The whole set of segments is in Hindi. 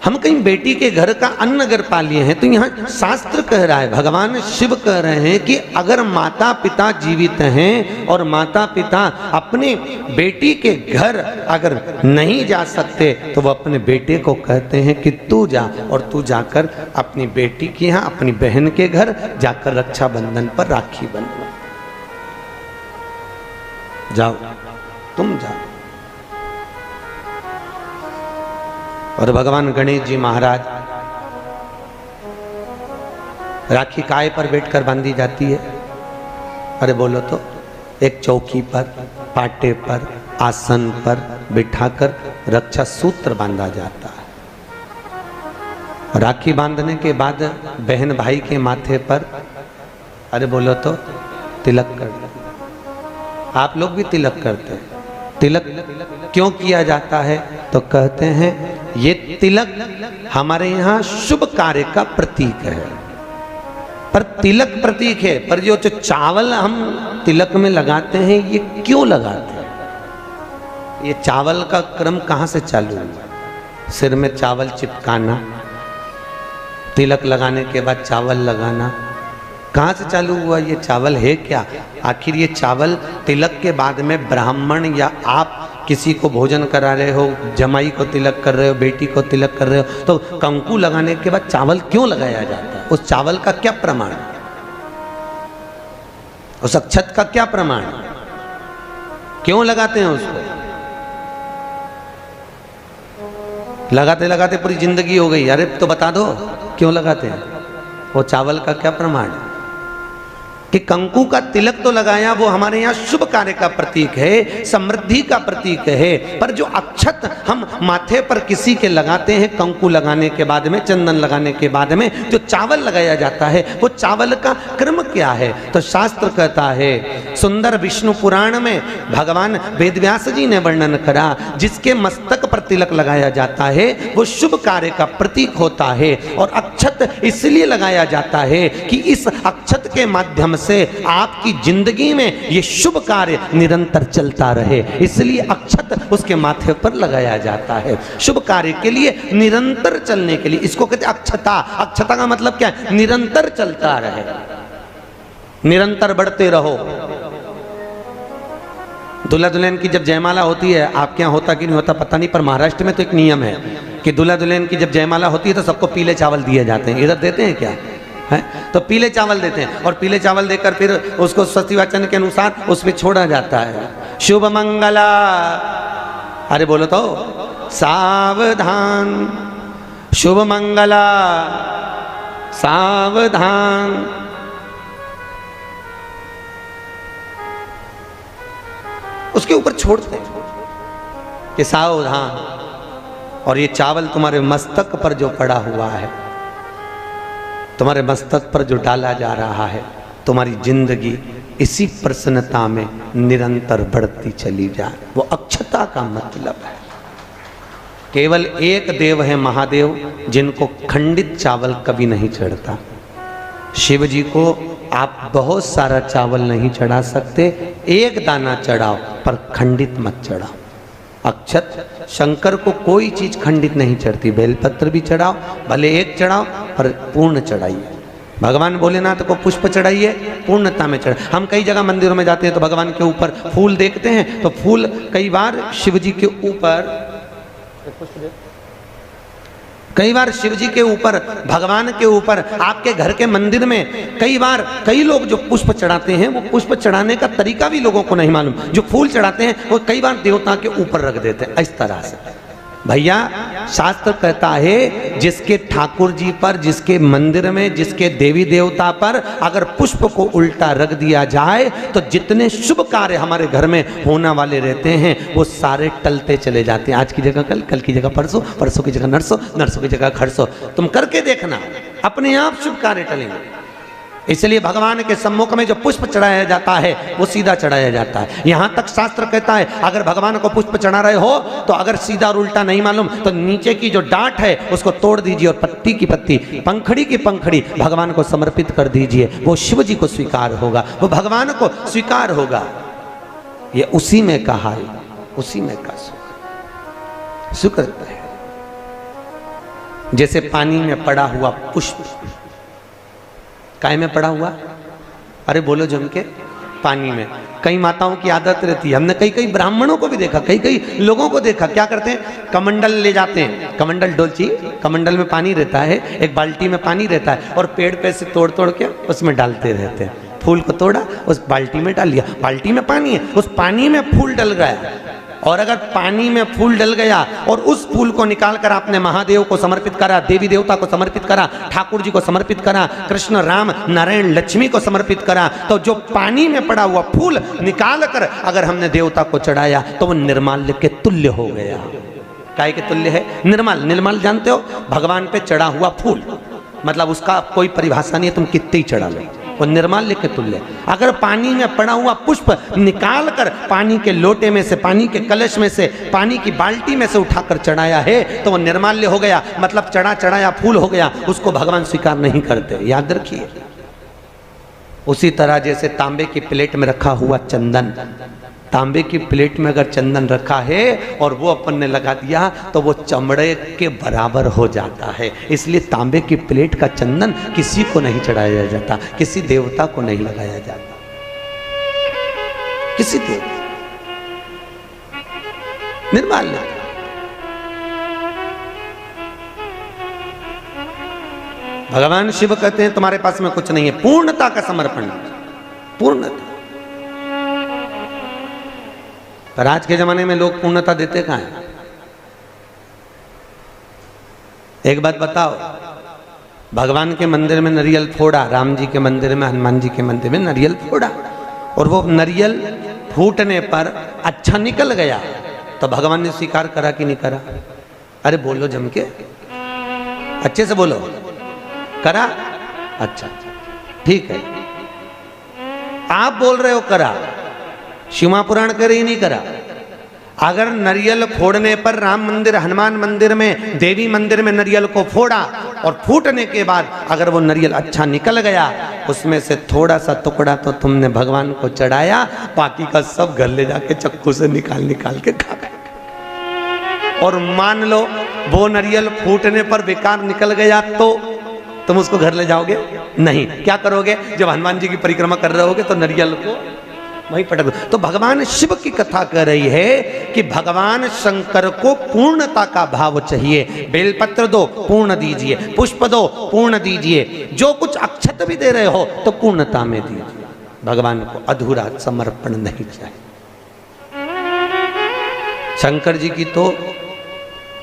हम कहीं बेटी के घर का अन्न अगर पा लिए हैं तो यहाँ शास्त्र कह रहा है, भगवान शिव कह रहे हैं कि अगर माता पिता जीवित हैं और माता पिता अपने बेटी के घर अगर नहीं जा सकते तो वो अपने बेटे को कहते हैं कि तू जा, और तू जाकर अपनी बेटी के यहाँ अपनी बहन के घर जाकर रक्षाबंधन पर राखी बंधवा, जाओ तुम जाओ। और भगवान गणेश जी महाराज राखी काय पर बैठकर बांधी जाती है? अरे बोलो तो, एक चौकी पर, पाटे पर, आसन पर बिठाकर रक्षा सूत्र बांधा जाता है। राखी बांधने के बाद बहन भाई के माथे पर, अरे बोलो तो, तिलक कर दो। आप लोग भी तिलक करते हैं। तिलक क्यों किया जाता है? तो कहते हैं ये तिलक हमारे यहाँ शुभ कार्य का प्रतीक है। पर तिलक प्रतीक है, पर जो चावल हम तिलक में लगाते हैं ये क्यों लगाते हैं? ये चावल का क्रम कहाँ से चालू हुआ? सिर में चावल चिपकाना, तिलक लगाने के बाद चावल लगाना, कहाँ से चालू हुआ? ये चावल है क्या? आखिर ये चावल तिलक के बाद में ब्राह्मण या आप किसी को भोजन करा रहे हो, जमाई को तिलक कर रहे हो, बेटी को तिलक कर रहे हो, तो कंकु लगाने के बाद चावल क्यों लगाया जाता है? उस चावल का क्या प्रमाण? उस अक्षत का क्या प्रमाण? क्यों लगाते हैं उसको? लगाते लगाते पूरी जिंदगी हो गई, अरे तो बता दो क्यों लगाते हैं? वो चावल का क्या प्रमाण है? कि कंकु का तिलक तो लगाया, वो हमारे यहाँ शुभ कार्य का प्रतीक है, समृद्धि का प्रतीक है। पर जो अक्षत हम माथे पर किसी के लगाते हैं कंकु लगाने के बाद में, चंदन लगाने के बाद में जो चावल लगाया जाता है, वो चावल का क्रम क्या है? तो शास्त्र कहता है, सुंदर विष्णु पुराण में भगवान वेदव्यास जी ने वर्णन करा, जिसके मस्तक पर तिलक लगाया जाता है वो शुभ कार्य का प्रतीक होता है। और अक्षत इसलिए लगाया जाता है कि इस अक्षत के माध्यम से आपकी जिंदगी में ये शुभ कार्य निरंतर चलता रहे, इसलिए अक्षत उसके माथे पर लगाया जाता है। शुभ कार्य के लिए, निरंतर चलने के लिए, इसको कहते हैं अक्षता। अक्षता का मतलब क्या है? निरंतर चलता रहे, निरंतर बढ़ते रहो। दूल्हा दुल्हन की जब जयमाला होती है, आपके यहाँ होता कि नहीं होता पता नहीं, पर महाराष्ट्र में तो एक नियम है कि दूल्हा दुल्हन की जब जयमाला होती है तो सबको पीले चावल दिए जाते हैं। इधर देते हैं क्या? है तो पीले चावल देते हैं, और पीले चावल देकर फिर उसको स्वस्ति वाचन के अनुसार उसमें छोड़ा जाता है। शुभ मंगला, अरे बोलो तो, सावधान, शुभ मंगला सावधान। उसके ऊपर छोड़ते हैं कि सावधान। और ये चावल तुम्हारे मस्तक पर जो पड़ा हुआ है, तुम्हारे मस्तक पर जो डाला जा रहा है, तुम्हारी जिंदगी इसी प्रसन्नता में निरंतर बढ़ती चली जाए, वो अक्षता का मतलब है। केवल एक देव है महादेव, जिनको खंडित चावल कभी नहीं चढ़ता। शिव जी को आप बहुत सारा चावल नहीं चढ़ा सकते, एक दाना चढ़ाओ, पर खंडित मत चढ़ाओ। अक्षत, शंकर को कोई चीज खंडित नहीं चढ़ती। बेलपत्र भी चढ़ाओ, भले एक चढ़ाओ, पर पूर्ण चढ़ाइए। भगवान भोलेनाथ को पुष्प चढ़ाइए, पूर्णता में चढ़ाइए। हम कई जगह मंदिरों में जाते हैं तो भगवान के ऊपर फूल देखते हैं, तो फूल कई बार शिव जी के ऊपर, कई बार शिव जी के ऊपर, भगवान के ऊपर, आपके घर के मंदिर में कई बार कई लोग जो पुष्प चढ़ाते हैं, वो पुष्प चढ़ाने का तरीका भी लोगों को नहीं मालूम। जो फूल चढ़ाते हैं वो कई बार देवता के ऊपर रख देते हैं, इस तरह से। भैया शास्त्र कहता है, जिसके ठाकुर जी पर, जिसके मंदिर में, जिसके देवी देवता पर अगर पुष्प को उल्टा रख दिया जाए तो जितने शुभ कार्य हमारे घर में होने वाले रहते हैं वो सारे टलते चले जाते हैं। आज की जगह कल, कल की जगह परसों, परसों की जगह नरसों, नरसों की जगह खरसों। तुम करके देखना, अपने आप शुभ कार्य टलेंगे। इसलिए भगवान के सम्मुख में जो पुष्प चढ़ाया जाता है वो सीधा चढ़ाया जाता है। यहां तक शास्त्र कहता है, अगर भगवान को पुष्प चढ़ा रहे हो तो अगर सीधा और उल्टा नहीं मालूम तो नीचे की जो डांट है उसको तोड़ दीजिए और पत्ती की पत्ती, पंखड़ी की पंखड़ी भगवान को समर्पित कर दीजिए। वो शिव जी को स्वीकार होगा, वो भगवान को स्वीकार होगा। ये उसी में कहा है, उसी में का सुख है। जैसे पानी में पड़ा हुआ पुष्प, काय में पड़ा हुआ, अरे बोलो जम के, पानी में। कई माताओं की आदत रहती है, हमने कई कई ब्राह्मणों को भी देखा, कई कई लोगों को देखा, क्या करते हैं, कमंडल ले जाते हैं, कमंडल डोलची, कमंडल में पानी रहता है, एक बाल्टी में पानी रहता है, और पेड़ पे से तोड़ तोड़ के उसमें डालते रहते हैं। फूल को तोड़ा, उस बाल्टी में डाल लिया, बाल्टी में पानी है, उस पानी में फूल डल गया। और अगर पानी में फूल डल गया और उस फूल को निकाल कर आपने महादेव को समर्पित करा, देवी देवता को समर्पित करा, ठाकुर जी को समर्पित करा, कृष्ण राम नारायण लक्ष्मी को समर्पित करा, तो जो पानी में पड़ा हुआ फूल निकाल कर अगर हमने देवता को चढ़ाया तो वो निर्माल्य के तुल्य हो गया। काय के तुल्य है? निर्मल। निर्मल जानते हो, भगवान पे चढ़ा हुआ फूल, मतलब उसका कोई परिभाषा नहीं है, तुम कितने ही चढ़ा लो, वो निर्माल्य के तुल्य। अगर पानी में पड़ा हुआ पुष्प निकाल कर पानी के लोटे में से, पानी के कलश में से, पानी की बाल्टी में से उठाकर चढ़ाया है तो वो निर्माल्य हो गया, मतलब चढ़ा चढ़ाया फूल हो गया, उसको भगवान स्वीकार नहीं करते, याद रखिए। उसी तरह जैसे तांबे की प्लेट में रखा हुआ चंदन, तांबे की प्लेट में अगर चंदन रखा है और वो अपन ने लगा दिया तो वो चमड़े के बराबर हो जाता है। इसलिए तांबे की प्लेट का चंदन किसी को नहीं चढ़ाया जाता, किसी देवता को नहीं लगाया जाता, किसी देवता, निर्माल्य। भगवान शिव कहते हैं तुम्हारे पास में कुछ नहीं है, पूर्णता का समर्पण, पूर्णता। पर आज के जमाने में लोग पूर्णता देते कहाँ हैं? एक बात बताओ, भगवान के मंदिर में नारियल फोड़ा, राम जी के मंदिर में, हनुमान जी के मंदिर में नारियल फोड़ा, और वो नारियल फूटने पर अच्छा निकल गया तो भगवान ने स्वीकार करा कि नहीं करा? अरे बोलो जम के, अच्छे से बोलो, करा? अच्छा ठीक है, आप बोल रहे हो करा, शिव पुराण करे ही नहीं करा। अगर नारियल फोड़ने पर राम मंदिर, हनुमान मंदिर में, देवी मंदिर में नारियल को फोड़ा और फूटने के बाद अगर वो नारियल अच्छा निकल गया, उसमें से थोड़ा सा टुकड़ा तो तुमने भगवान को चढ़ाया, बाकी का सब घर ले जाके चक्कू से निकाल निकाल के खा गए। और मान लो वो नारियल फूटने पर बेकार निकल गया तो तुम उसको घर ले जाओगे? नहीं। क्या करोगे? जब हनुमान जी की परिक्रमा कर रहे होगे तो नारियल को वहीं पटक दो। तो भगवान शिव की कथा कर रही है कि भगवान शंकर को पूर्णता का भाव चाहिए। बेलपत्र दो, पूर्ण दीजिए, पुष्प दो, पूर्ण दीजिए, जो कुछ अक्षत भी दे रहे हो तो पूर्णता में दीजिए। भगवान को अधूरा समर्पण नहीं चाहिए। शंकर जी की तो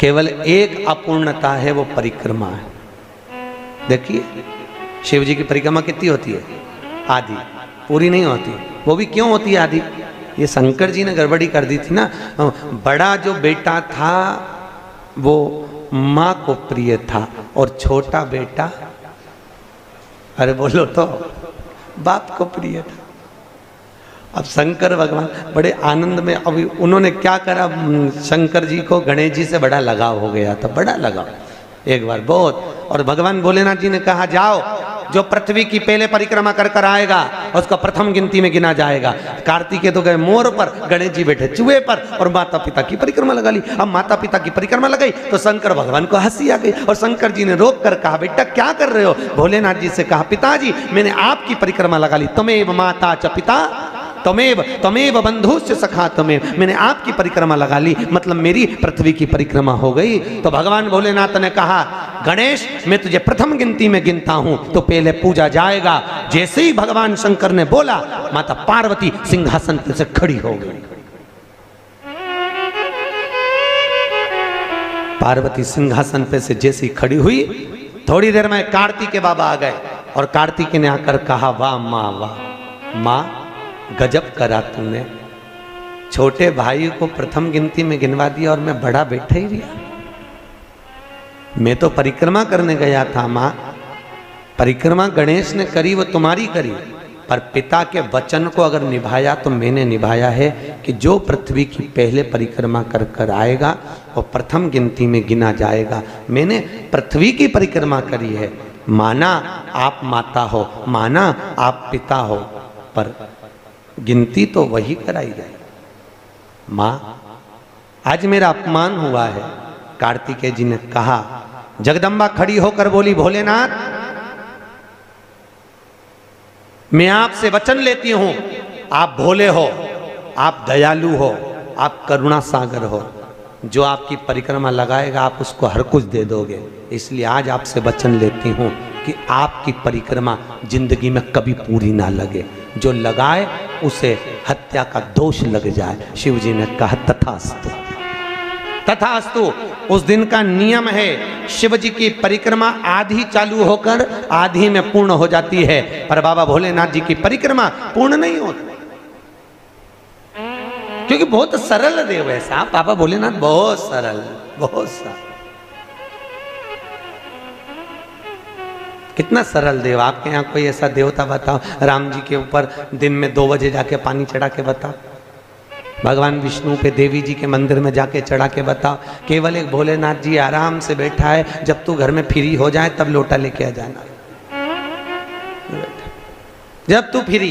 केवल एक अपूर्णता है, वो परिक्रमा है। देखिए शिव जी की परिक्रमा कितनी होती है? आधी, पूरी नहीं होती। वो भी क्यों होती है आधी? ये शंकर जी ने गड़बड़ी कर दी थी ना। बड़ा जो बेटा था वो माँ को प्रिय था और छोटा बेटा, अरे बोलो तो, बाप को प्रिय था। अब शंकर भगवान बड़े आनंद में, अभी उन्होंने क्या करा, शंकर जी को गणेश जी से बड़ा लगाव हो गया था, बड़ा लगाव एक बार बहुत। और भगवान भोलेनाथ जी ने कहा जाओ, जो पृथ्वी की पहले परिक्रमा कर कर आएगा उसका प्रथम गिनती में गिना जाएगा। कार्तिकेय तो गए मोर पर, गणेश जी बैठे चूहे पर, और माता पिता की परिक्रमा लगा ली। अब माता पिता की परिक्रमा लगाई तो शंकर भगवान को हंसी आ गई, और शंकर जी ने रोक कर कहा बेटा क्या कर रहे हो? भोलेनाथ जी से कहा पिताजी मैंने आपकी परिक्रमा लगा ली, तमेव माता च पिता तमेव बंधुश्च सखा तमेव, मैंने आपकी परिक्रमा लगा ली, मतलब मेरी पृथ्वी की परिक्रमा हो गई। तो भगवान भोलेनाथ ने कहा गणेश मैं तुझे प्रथम गिनती में गिनता हूं तो पहले पूजा जाएगा। जैसे ही भगवान शंकर ने बोला, माता पार्वती सिंहासन से खड़ी हो गई। पार्वती सिंहासन पे से जैसी खड़ी हुई, थोड़ी देर में कार्तिकेय बाबा आ गए, और कार्तिकेय ने आकर कहा वाह माँ, वाह माँ, गजब करा तूने, छोटे भाई को प्रथम गिनती में गिनवा दिया और मैं बड़ा बैठा ही रहा। मैं तो परिक्रमा करने गया था माँ, परिक्रमा गणेश ने करी वो तुम्हारी करी, पर पिता के वचन को अगर निभाया तो मैंने निभाया है कि जो पृथ्वी की पहले परिक्रमा कर कर आएगा वो प्रथम गिनती में गिना जाएगा। मैंने पृथ्वी की परिक्रमा करी है, माना आप माता हो, माना आप पिता हो, पर गिनती तो वही कराई जाए। माँ आज मेरा अपमान हुआ है। कार्तिकेय जी ने कहा जगदम्बा खड़ी होकर बोली, भोलेनाथ मैं आपसे वचन लेती हूं, आप भोले हो, आप दयालु हो, आप करुणा सागर हो, जो आपकी परिक्रमा लगाएगा आप उसको हर कुछ दे दोगे। इसलिए आज आपसे वचन लेती हूं कि आपकी परिक्रमा जिंदगी में कभी पूरी ना लगे, जो लगाए उसे हत्या का दोष लग जाए। शिव जी ने कहा तथास्तु, तथास्तु। उस दिन का नियम है, शिव जी की परिक्रमा आधी चालू होकर आधी में पूर्ण हो जाती है, पर बाबा भोलेनाथ जी की परिक्रमा पूर्ण नहीं होती, क्योंकि बहुत सरल देव है साहब बाबा भोलेनाथ, बहुत सरल, बहुत सरल। कितना सरल देव। आपके यहाँ कोई ऐसा देवता बताओ, राम जी के ऊपर दिन में 2 बजे जाके पानी चढ़ा के बताओ, भगवान विष्णु पे देवी जी के मंदिर में जाके चढ़ा के बताओ। केवल एक भोलेनाथ जी आराम से बैठा है, जब तू घर में फ्री हो जाए तब लोटा लेके आ जाना, जब तू फ्री।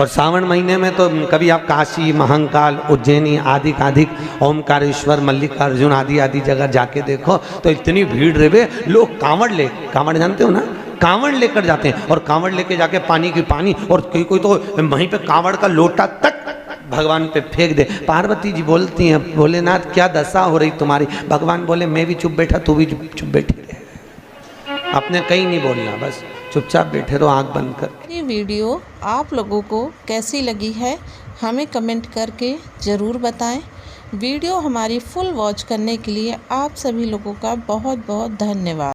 और सावन महीने में तो कभी आप काशी, महाकाल, उज्जैनी आदि ओमकारेश्वर, मल्लिकार्जुन आदि आदि जगह जाके देखो तो इतनी भीड़ रहे, लोग कांवड़ जानते हो ना, कांवड़ लेकर जाते हैं, और कांवड़ लेके जाके पानी की पानी, और कोई तो वहीं पे कांवड़ का लोटा तक भगवान पे फेंक दे। पार्वती जी बोलती हैं, भोलेनाथ क्या दशा हो रही तुम्हारी? भगवान बोले मैं भी चुप बैठा, तू भी चुप बैठी रहे, आपने कहीं नहीं बोलना, बस चुपचाप बैठे रहो आंख बंद कर। ये वीडियो आप लोगों को कैसी लगी है हमें कमेंट करके ज़रूर बताएं। वीडियो हमारी फुल वॉच करने के लिए आप सभी लोगों का बहुत बहुत धन्यवाद।